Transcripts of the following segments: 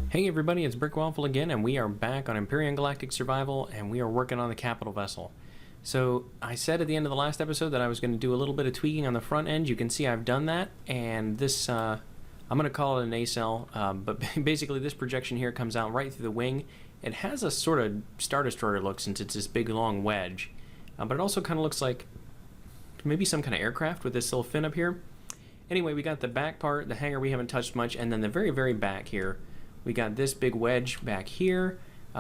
Hey everybody, it's Brickwaffle again, and we are back on Empyrion Galactic Survival, and we are working on the capital vessel. So, I said at the end of the last episode that I was going to do a little bit of tweaking on the front end. You can see I've done that, and this, I'm going to call it a nacelle, but basically this projection here comes out right through the wing. It has a sort of Star Destroyer look since it's this big long wedge, but it also kind of looks like maybe some kind of aircraft with this little fin up here. Anyway, we got the back part, the hangar we haven't touched much, and then the very, very back here. We got this big wedge back here.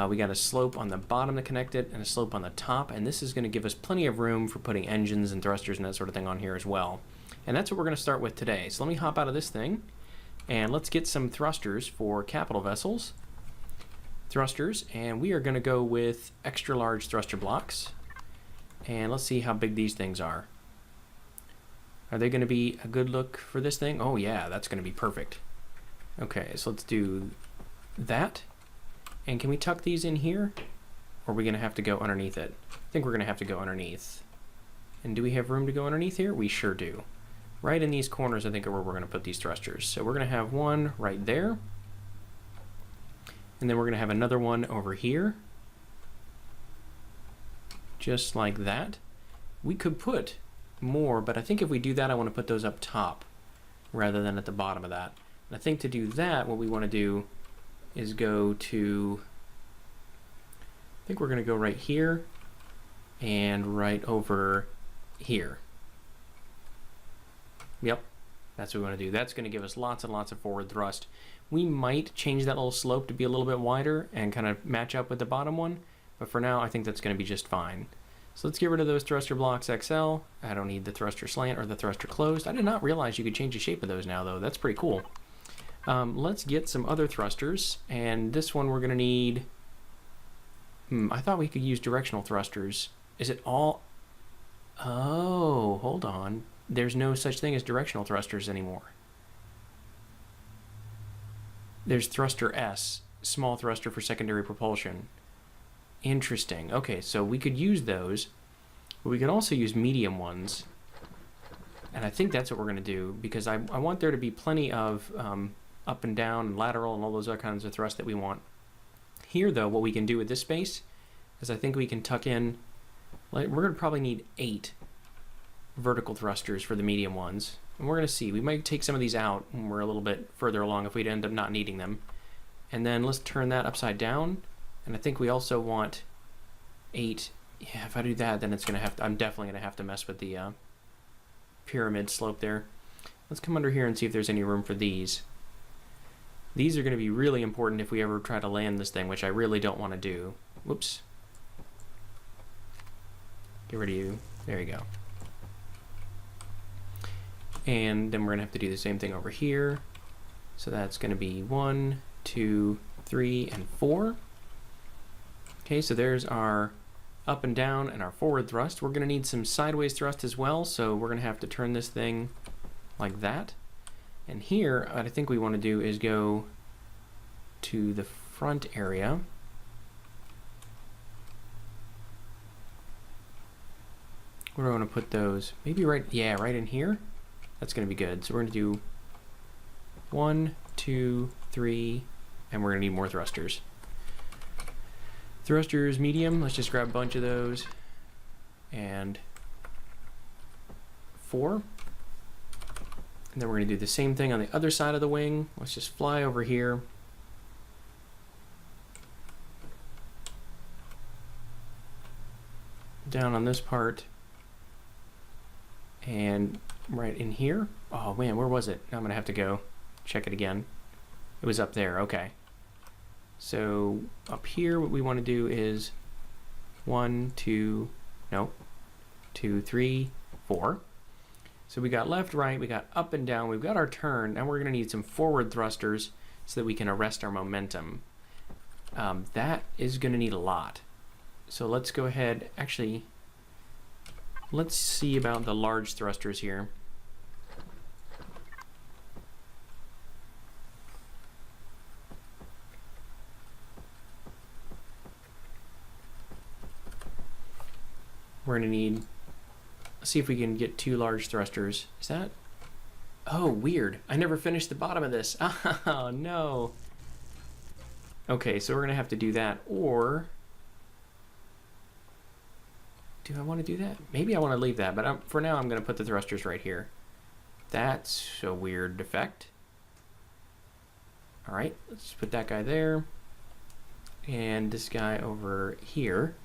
We got a slope on the bottom to connect it and a slope on the top, and this is going to give us plenty of room for putting engines and thrusters and that sort of thing on here as well. And that's what we're going to start with today. So let me hop out of this thing and let's get some thrusters for capital vessels. Thrusters, and we are going to go with extra large thruster blocks. And let's see how big these things are. Are they going to be a good look for this thing? Oh yeah, that's going to be perfect. Okay, so let's do that. And can we tuck these in here? Or are we going to have to go underneath it? I think we're going to have to go underneath. And do we have room to go underneath here? We sure do. Right in these corners, I think, are where we're going to put these thrusters. So we're going to have one right there. And then we're going to have another one over here. Just like that. We could put more, but I think if we do that, I want to put those up top rather than at the bottom of that. And I think to do that, what we want to do is go to, I think we're going to go right here and right over here. Yep, that's what we want to do. That's going to give us lots and lots of forward thrust. We might change that little slope to be a little bit wider and kind of match up with the bottom one, but for now I think that's going to be just fine. So let's get rid of those thruster blocks XL. I don't need the thruster slant or the thruster closed. I did not realize you could change the shape of those now though. That's pretty cool. Let's get some other thrusters, and this one we're going to need, I thought we could use directional thrusters. Is it all, oh, hold on. There's no such thing as directional thrusters anymore. There's thruster S, small thruster for secondary propulsion. Interesting. Okay, so we could use those, but we could also use medium ones. And I think that's what we're going to do, because I want there to be plenty of up and down and lateral and all those other kinds of thrust that we want. Here, though, what we can do with this space is I think we can tuck in, like, we're going to probably need 8 vertical thrusters for the medium ones. And we're going to see. We might take some of these out when we're a little bit further along if we'd end up not needing them. And then let's turn that upside down. And I think we also want 8. Yeah, if I do that, then it's going to have to, I'm definitely going to have to mess with the pyramid slope there. Let's come under here and see if there's any room for these. These are going to be really important if we ever try to land this thing, which I really don't want to do. Whoops. Get rid of you. There you go. And then we're going to have to do the same thing over here. So that's going to be 1, 2, 3, and 4. Okay, so there's our up and down and our forward thrust. We're going to need some sideways thrust as well, so we're going to have to turn this thing like that. And here, what I think we want to do is go to the front area. Where do I want to put those? Maybe right, yeah, right in here. That's going to be good. So we're going to do 1, 2, 3, and we're going to need more thrusters. Thrusters medium, let's just grab a bunch of those. And 4. And then we're going to do the same thing on the other side of the wing. Let's just fly over here. Down on this part. And right in here. Oh man, where was it? Now I'm going to have to go check it again. It was up there, okay. So up here what we want to do is 1, 2, 3, 4. So we got left, right, we got up and down, we've got our turn, and we're going to need some forward thrusters so that we can arrest our momentum. That is going to need a lot. So let's go ahead, actually, let's see about the large thrusters here. We're going to need Let's see if we can get 2 large thrusters. Is that... Oh, weird. I never finished the bottom of this. Oh, no. Okay, so we're going to have to do that, or... Do I want to do that? Maybe I want to leave that, but for now I'm going to put the thrusters right here. That's a weird effect. All right, let's put that guy there. And this guy over here.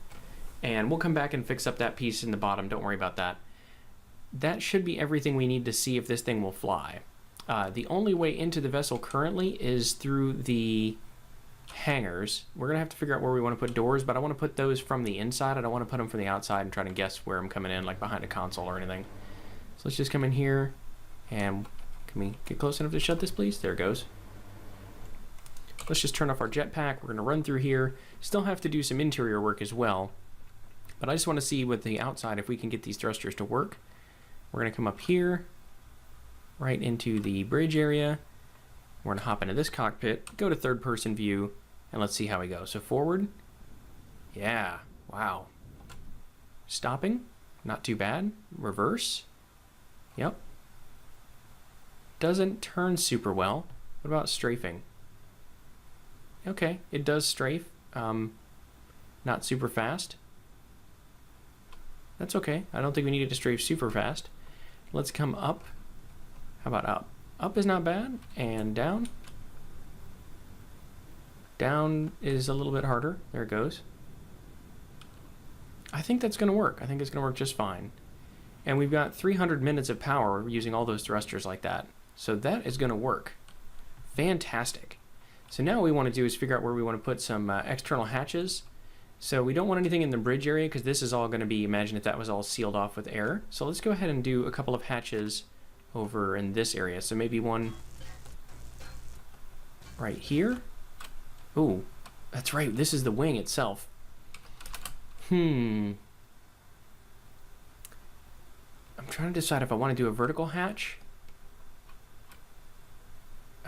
And we'll come back and fix up that piece in the bottom. Don't worry about that. That should be everything we need to see if this thing will fly. The only way into the vessel currently is through the hangars. We're going to have to figure out where we want to put doors, but I want to put those from the inside. I don't want to put them from the outside and try to guess where I'm coming in, like behind a console or anything. So let's just come in here, and can we get close enough to shut this, please? There it goes. Let's just turn off our jetpack. We're going to run through here. Still have to do some interior work as well, but I just want to see with the outside if we can get these thrusters to work. We're going to come up here, right into the bridge area. We're going to hop into this cockpit, go to third-person view, and let's see how we go. So forward. Yeah. Wow. Stopping. Not too bad. Reverse. Yep. Doesn't turn super well. What about strafing? Okay, it does strafe. Not super fast. That's okay. I don't think we need it to strafe super fast. Let's come up. How about up? Up is not bad. And down. Down is a little bit harder. There it goes. I think that's going to work. I think it's going to work just fine. And we've got 300 minutes of power using all those thrusters like that. So that is going to work. Fantastic. So now what we want to do is figure out where we want to put some external hatches. So we don't want anything in the bridge area because this is all going to be, imagine if that was all sealed off with air. So let's go ahead and do a couple of hatches over in this area. So maybe one right here. Oh, that's right. This is the wing itself. I'm trying to decide if I want to do a vertical hatch.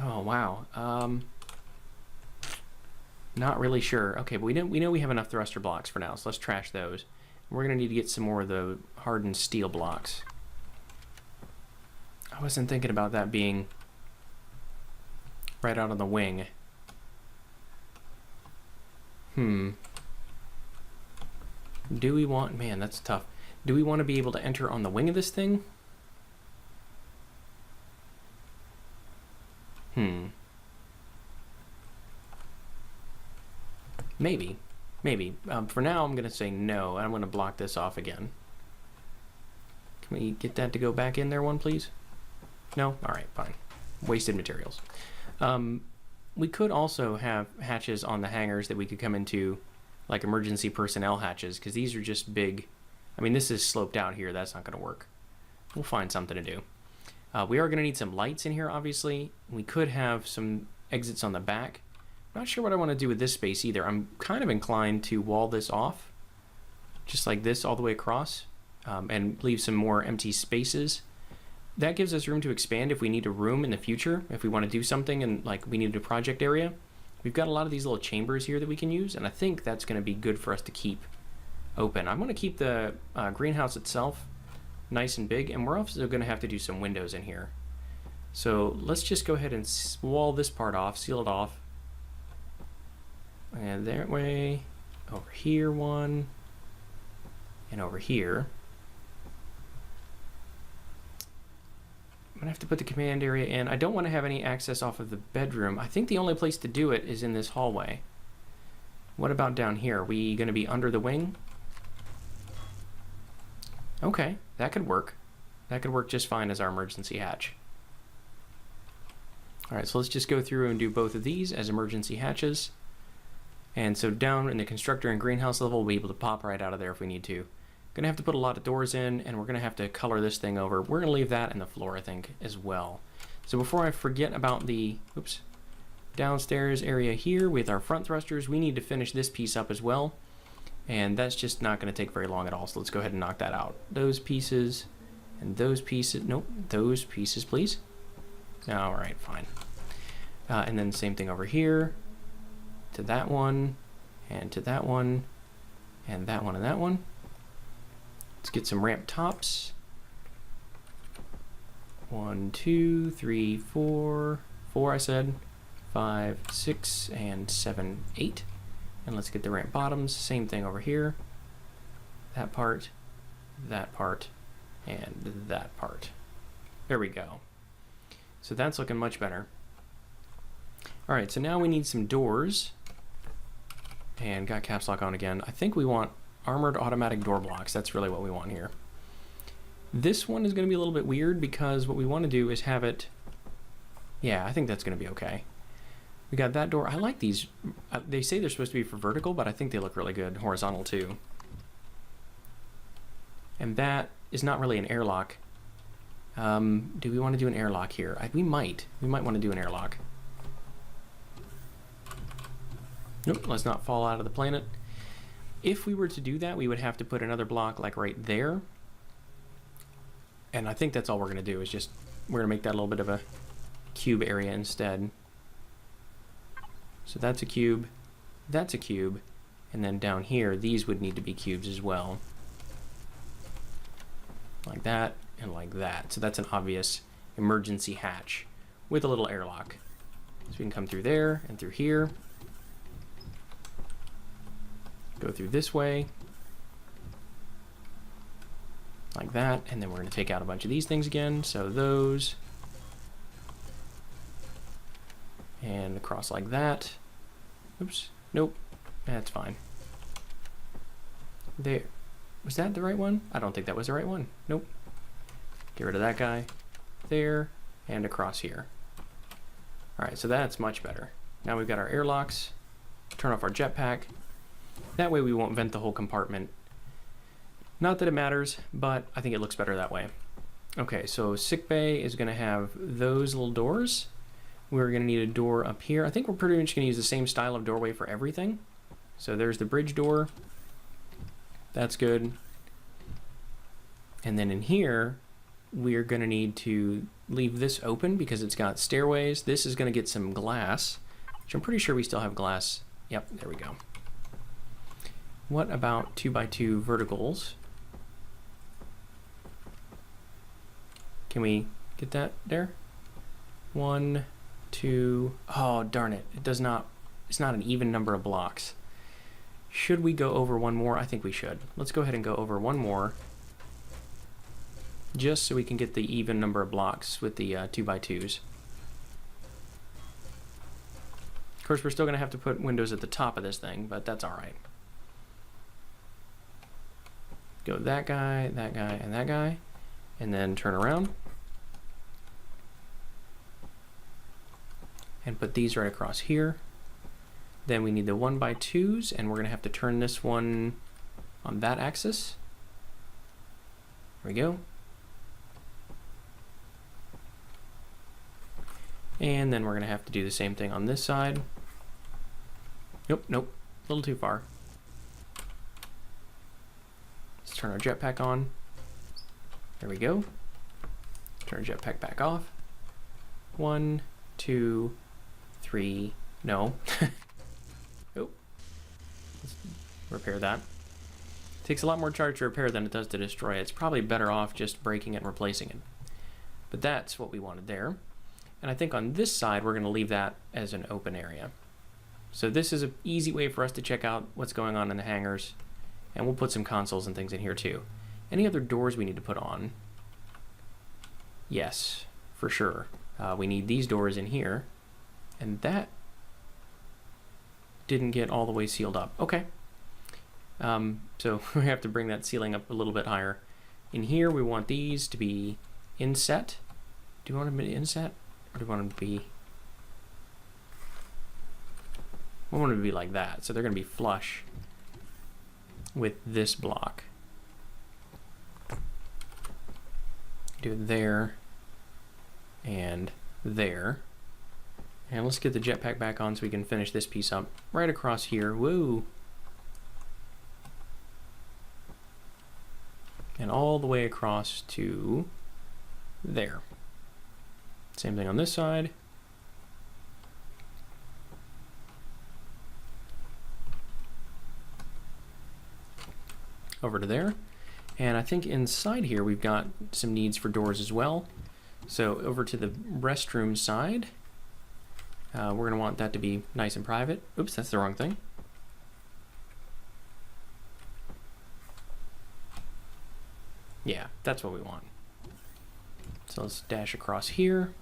Oh, wow. Not really sure. Okay, but we know we have enough thruster blocks for now, so let's trash those. We're going to need to get some more of the hardened steel blocks. I wasn't thinking about that being right out on the wing. Do we want... Man, that's tough. Do we want to be able to enter on the wing of this thing? Maybe. Maybe. For now, I'm going to say no, and I'm going to block this off again. Can we get that to go back in there one, please? No? Alright, fine. Wasted materials. We could also have hatches on the hangars that we could come into, like emergency personnel hatches, because these are just big. I mean, this is sloped out here. That's not going to work. We'll find something to do. We are going to need some lights in here, obviously. We could have some exits on the back. Not sure what I want to do with this space either. I'm kind of inclined to wall this off, just like this all the way across, and leave some more empty spaces. That gives us room to expand if we need a room in the future, if we want to do something and like we need a project area. We've got a lot of these little chambers here that we can use, and I think that's going to be good for us to keep open. I'm going to keep the greenhouse itself nice and big, and we're also going to have to do some windows in here. So let's just go ahead and wall this part off, seal it off. And that way, over here one, and over here. I'm going to have to put the command area in. I don't want to have any access off of the bedroom. I think the only place to do it is in this hallway. What about down here? Are we going to be under the wing? Okay, that could work. That could work just fine as our emergency hatch. Alright, so let's just go through and do both of these as emergency hatches. And so down in the constructor and greenhouse level, we'll be able to pop right out of there if we need to. Gonna have to put a lot of doors in, and we're gonna have to color this thing over. We're gonna leave that in the floor, I think, as well. So before I forget about the downstairs area here with our front thrusters, we need to finish this piece up as well. And that's just not gonna take very long at all, so let's go ahead and knock that out. Those pieces, and those pieces, nope, those pieces, please. Alright, fine. And then same thing over here. To that one, and to that one, and that one, and that one. Let's get some ramp tops. 1, 2, 3, 4. 4, I said. 5, 6, and 7, 8. And let's get the ramp bottoms. Same thing over here. That part, and that part. There we go. So that's looking much better. All right, so now we need some doors. And got caps lock on again. I think we want armored automatic door blocks. That's really what we want here. This one is going to be a little bit weird because what we want to do is have it... Yeah, I think that's going to be okay. We got that door. I like these. They say they're supposed to be for vertical, but I think they look really good horizontal too. And that is not really an airlock. Do we want to do an airlock here? We might. We might want to do an airlock. Nope, let's not fall out of the planet. If we were to do that, we would have to put another block like right there. And I think that's all we're going to do is just, we're going to make that a little bit of a cube area instead. So that's a cube, and then down here, these would need to be cubes as well. Like that, and like that. So that's an obvious emergency hatch with a little airlock. So we can come through there and through here. Go through this way. Like that, and then we're going to take out a bunch of these things again. So those. And across like that. Oops. Nope. That's fine. There. Was that the right one? I don't think that was the right one. Nope. Get rid of that guy. There. And across here. Alright, so that's much better. Now we've got our airlocks. Turn off our jetpack. That way we won't vent the whole compartment. Not that it matters, but I think it looks better that way. Okay, so sickbay is going to have those little doors. We're going to need a door up here. I think we're pretty much going to use the same style of doorway for everything. So there's the bridge door. That's good. And then in here, we're going to need to leave this open because it's got stairways. This is going to get some glass, which I'm pretty sure we still have glass. Yep, there we go. What about 2x2 verticals? Can we get that there? 1, 2. Oh, darn it. It does not, it's not an even number of blocks. Should we go over one more? I think we should. Let's go ahead and go over one more. Just so we can get the even number of blocks with the 2x2s. Of course, we're still going to have to put windows at the top of this thing, but that's all right. Go that guy, and that guy, and then turn around. And put these right across here. Then we need the 1x2s, and we're going to have to turn this one on that axis. There we go. And then we're going to have to do the same thing on this side. Nope, nope, a little too far. Let's turn our jetpack on. There we go. Turn our jetpack back off. 1, 2, 3, no. Oh, let's repair that. It takes a lot more charge to repair than it does to destroy it. It's probably better off just breaking it and replacing it. But that's what we wanted there. And I think on this side, we're going to leave that as an open area. So this is an easy way for us to check out what's going on in the hangars. And we'll put some consoles and things in here too. Any other doors we need to put on? Yes, for sure. We need these doors in here. And that didn't get all the way sealed up. Okay. So we have to bring that ceiling up a little bit higher. In here, we want these to be inset. Do you want them to be inset? Or do you want them to be... I want them to be like that. So they're going to be flush with this block. Do it there and there. And let's get the jetpack back on so we can finish this piece up right across here. Woo! And all the way across to there. Same thing on this side. Over to there. And I think inside here we've got some needs for doors as well. So over to the restroom side, we're going to want that to be nice and private. Oops, that's the wrong thing. Yeah, that's what we want. So let's dash across here.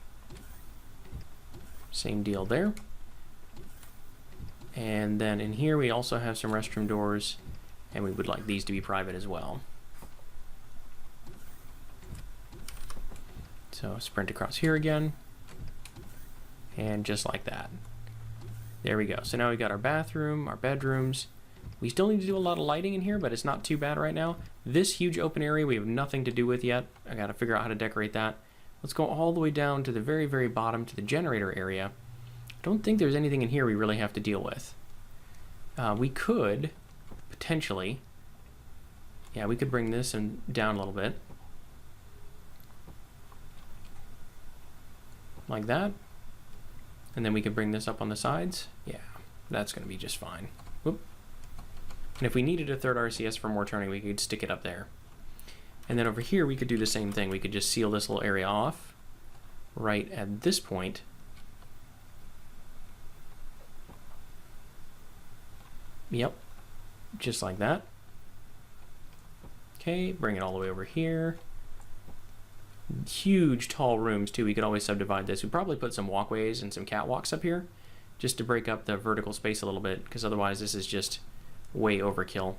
Same deal there. And then in here we also have some restroom doors, and we would like these to be private as well. So sprint across here again, and just like that. There we go. So now we got our bathroom, our bedrooms. We still need to do a lot of lighting in here, but it's not too bad right now. This huge open area we have nothing to do with yet. I gotta figure out how to decorate that. Let's go all the way down to the very, very bottom to the generator area. I don't think there's anything in here we really have to deal with. We could, potentially, yeah, we could bring this down a little bit. Like that. And then we could bring this up on the sides. Yeah, that's gonna be just fine. Whoop. And if we needed a third RCS for more turning, we could stick it up there. And then over here, we could do the same thing. We could just seal this little area off right at this point. Yep, just like that. Okay, bring it all the way over here. Huge, tall rooms, too. We could always subdivide this. We'd probably put some walkways and some catwalks up here just to break up the vertical space a little bit, because otherwise this is just way overkill.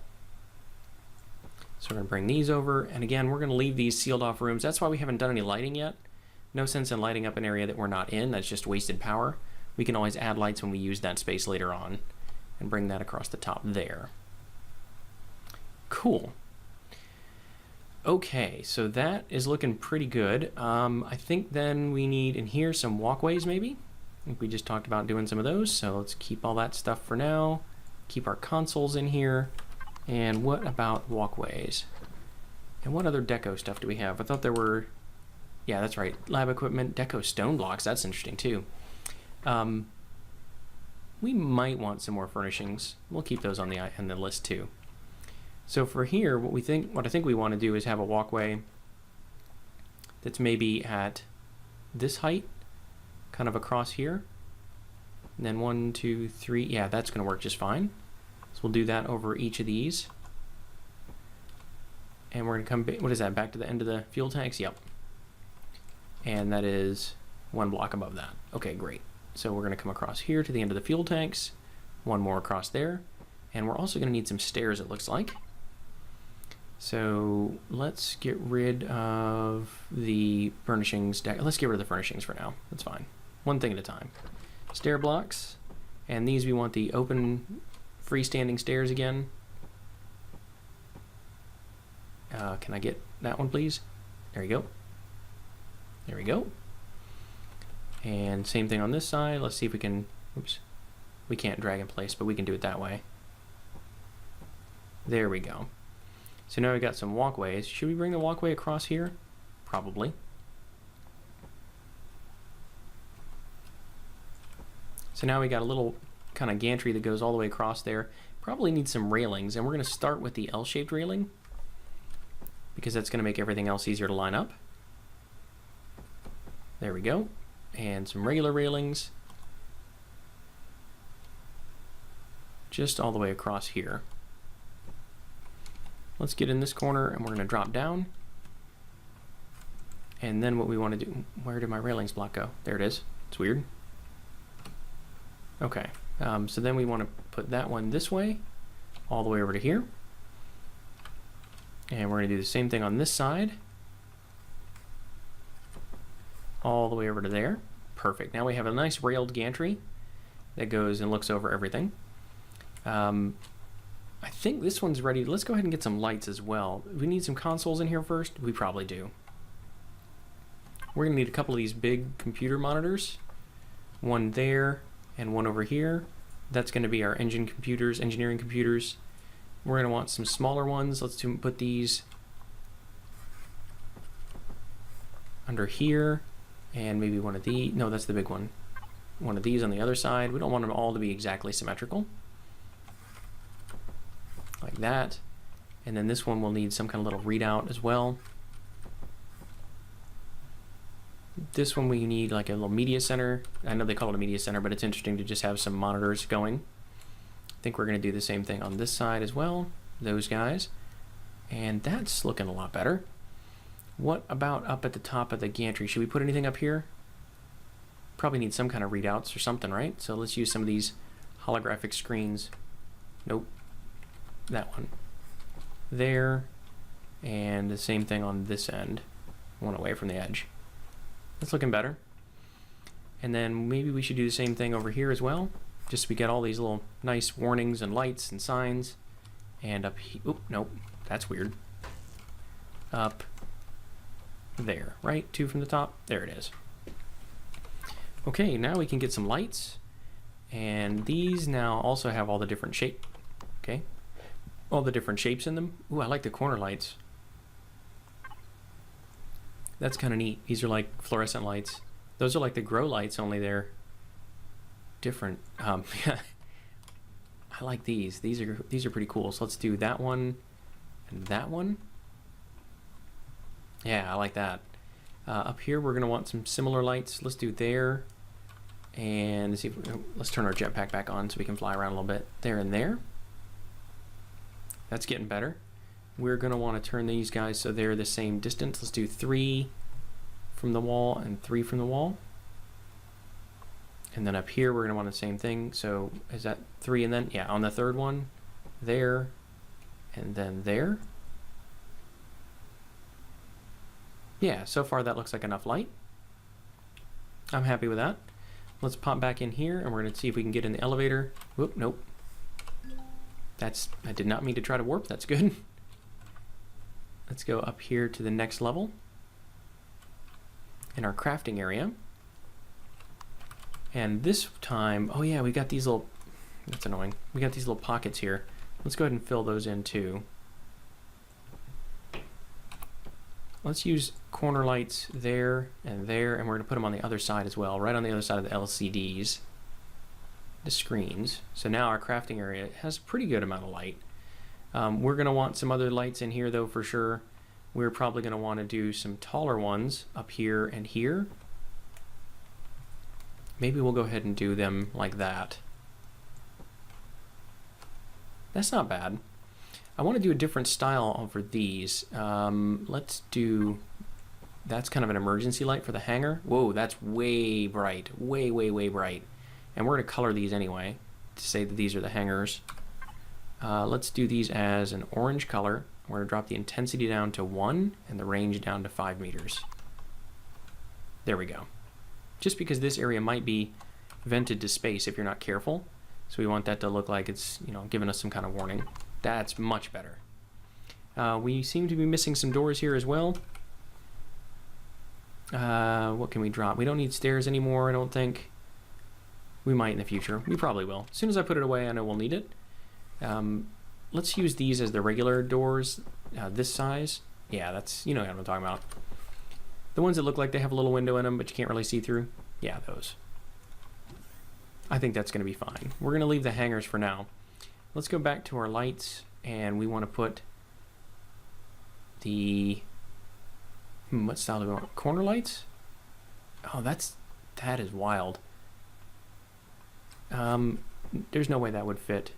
So we're going to bring these over, and again, we're going to leave these sealed off rooms. That's why we haven't done any lighting yet. No sense in lighting up an area that we're not in. That's just wasted power. We can always add lights when we use that space later on and bring that across the top there. Cool. Okay, so that is looking pretty good. I think then we need in here some walkways maybe. I think we just talked about doing some of those, so let's keep all that stuff for now. Keep our consoles in here. And what about walkways? And what other deco stuff do we have? I thought there were, yeah, that's right, lab equipment, deco stone blocks. That's interesting too. We might want some more furnishings. We'll keep those on the list too. So for here, what I think we want to do is have a walkway that's maybe at this height, kind of across here. And then 1, 2, 3, yeah, that's going to work just fine. So we'll do that over each of these. And we're going to come, what is that, back to the end of the fuel tanks? Yep. And that is 1 block above that. Okay, great. So we're going to come across here to the end of the fuel tanks, 1 more across there. And we're also going to need some stairs, it looks like. So let's get rid of the furnishings. Let's get rid of the furnishings for now. That's fine. One thing at a time. Stair blocks. And these we want the open freestanding stairs again. Can I get that one, please? There you go. There we go. And same thing on this side. Let's see if we can, oops, we can't drag in place, but we can do it that way. There we go. So now we've got some walkways. Should we bring the walkway across here? Probably. So now we got a little kind of gantry that goes all the way across there. Probably needs some railings, and we're going to start with the L-shaped railing because that's going to make everything else easier to line up. There we go. And some regular railings just all the way across here. Let's get in this corner and we're going to drop down. And then what we want to do, where did my railings block go? There it is. It's weird. Okay, so then we want to put that one this way, all the way over to here. And we're going to do the same thing on this side. All the way over to there. Perfect. Now we have a nice railed gantry that goes and looks over everything. I think this one's ready. Let's go ahead and get some lights as well. We need some consoles in here first. We probably do. We're going to need a couple of these big computer monitors. One there and one over here. That's going to be our engineering computers. We're going to want some smaller ones. Let's put these under here. And maybe one of these. No, that's the big one. One of these on the other side. We don't want them all to be exactly symmetrical. Like that. And then this one will need some kind of little readout as well. This one we need like a little media center. I know they call it a media center, but it's interesting to just have some monitors going. I think we're going to do the same thing on this side as well. Those guys. And that's looking a lot better. What about up at the top of the gantry? Should we put anything up here? Probably need some kind of readouts or something, right? So let's use some of these holographic screens. Nope. That one. There. And the same thing on this end. One away from the edge. That's looking better. And then maybe we should do the same thing over here as well. Just so we get all these little nice warnings and lights and signs. And up here. Oop, nope. That's weird. Up there, right? 2 from the top. There it is. Okay, now we can get some lights. And these now also have all the different shape. Okay. All the different shapes in them. Ooh, I like the corner lights. That's kind of neat. These are like fluorescent lights. Those are like the grow lights, only they're different. I like these. These are pretty cool. So let's do that one and that one. Yeah, I like that. Up here, we're gonna want some similar lights. Let's do there, and see if let's turn our jetpack back on so we can fly around a little bit. There and there. That's getting better. We're gonna want to turn these guys so they're the same distance. Let's do 3 from the wall and 3 from the wall. And then up here, we're gonna want the same thing. So is that 3 and then, yeah, on the third one, there, and then there. Yeah, so far that looks like enough light. I'm happy with that. Let's pop back in here and we're gonna see if we can get in the elevator. Whoop, nope. I did not mean to try to warp, that's good. Let's go up here to the next level in our crafting area. And this time, oh yeah, we got these little, that's annoying. We got these little pockets here. Let's go ahead and fill those in too. Let's use corner lights there, and we're gonna put them on the other side as well, right on the other side of the LCDs, the screens. So now our crafting area has a pretty good amount of light. We're gonna want some other lights in here though for sure. We're probably gonna wanna do some taller ones up here and here. Maybe we'll go ahead and do them like that. That's not bad. I want to do a different style over these. Let's do, that's kind of an emergency light for the hangar. Whoa, that's way bright, way bright. And we're going to color these anyway to say that these are the hangars. Let's do these as an orange color. We're going to drop the intensity down to 1 and the range down to 5 meters. There we go. Just because this area might be vented to space if you're not careful. So we want that to look like it's, you know, giving us some kind of warning. That's much better. We seem to be missing some doors here as well. What can we drop? We don't need stairs anymore, I don't think. We might in the future. We probably will. As soon as I put it away, I know we'll need it. Let's use these as the regular doors, this size. Yeah, that's, you know what I'm talking about. The ones that look like they have a little window in them, but you can't really see through. Yeah, those. I think that's going to be fine. We're going to leave the hangars for now. Let's go back to our lights, and we want to put the, what style do we want? Corner lights? Oh, that is wild. There's no way that would fit.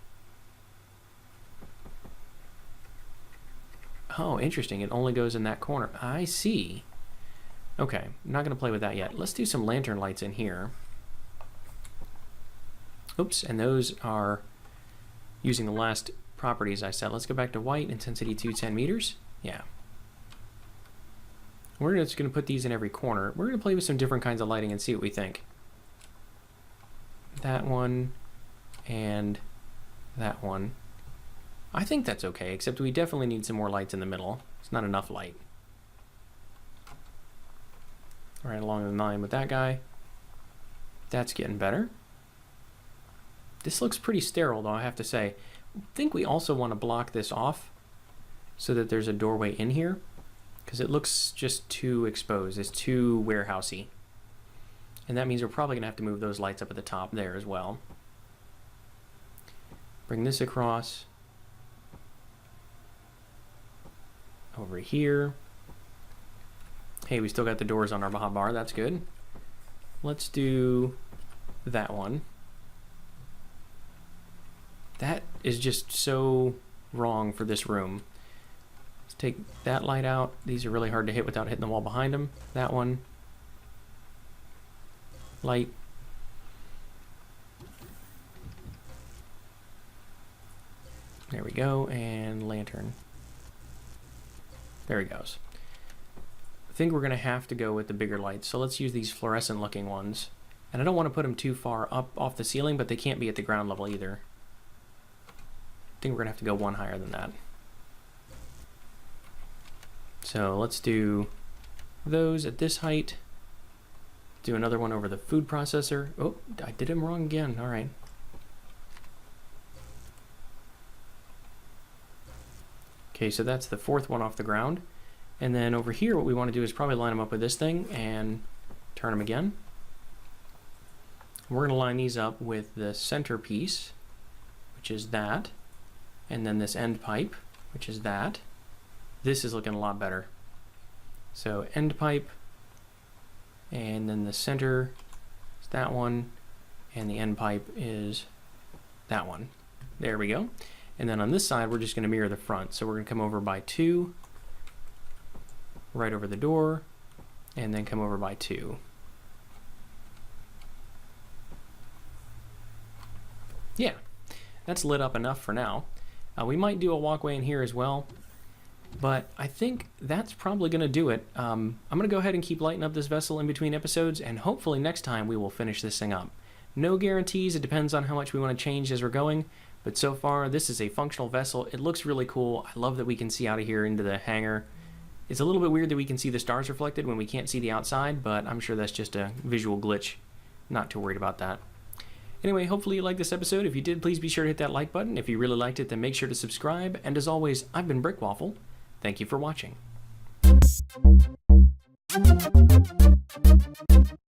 Oh, interesting. It only goes in that corner. I see. Okay, I'm not going to play with that yet. Let's do some lantern lights in here. Oops, and those are using the last properties I set. Let's go back to white, intensity 210 meters. Yeah. We're just going to put these in every corner. We're going to play with some different kinds of lighting and see what we think. That one and that one. I think that's okay, except we definitely need some more lights in the middle. It's not enough light. Right along the line with that guy. That's getting better. This looks pretty sterile, though, I have to say. I think we also want to block this off so that there's a doorway in here, because it looks just too exposed. It's too warehousey. And that means we're probably going to have to move those lights up at the top there as well. Bring this across. Over here. Hey, we still got the doors on our hotbar. That's good. Let's do that one. That is just so wrong for this room. Let's take that light out. These are really hard to hit without hitting the wall behind them. That one. Light. There we go. And lantern. There he goes. I think we're going to have to go with the bigger lights. So let's use these fluorescent looking ones. And I don't want to put them too far up off the ceiling, but they can't be at the ground level either. I think we're going to have to go one higher than that. So let's do those at this height. Do another one over the food processor. Oh, I did him wrong again. All right. Okay, so that's the fourth one off the ground. And then over here, what we want to do is probably line them up with this thing and turn them again. We're going to line these up with the center piece, which is that, and then this end pipe, which is that. This is looking a lot better. So end pipe, and then the center is that one, and the end pipe is that one. There we go. And then on this side, we're just going to mirror the front. So we're going to come over by 2, right over the door, and then come over by 2. Yeah, that's lit up enough for now. We might do a walkway in here as well, but I think that's probably going to do it. I'm going to go ahead and keep lighting up this vessel in between episodes, and hopefully next time we will finish this thing up. No guarantees, it depends on how much we want to change as we're going, but so far this is a functional vessel. It looks really cool. I love that we can see out of here into the hangar. It's a little bit weird that we can see the stars reflected when we can't see the outside, but I'm sure that's just a visual glitch. Not too worried about that. Anyway, hopefully you liked this episode. If you did, please be sure to hit that like button. If you really liked it, then make sure to subscribe. And as always, I've been Brick Waffle. Thank you for watching.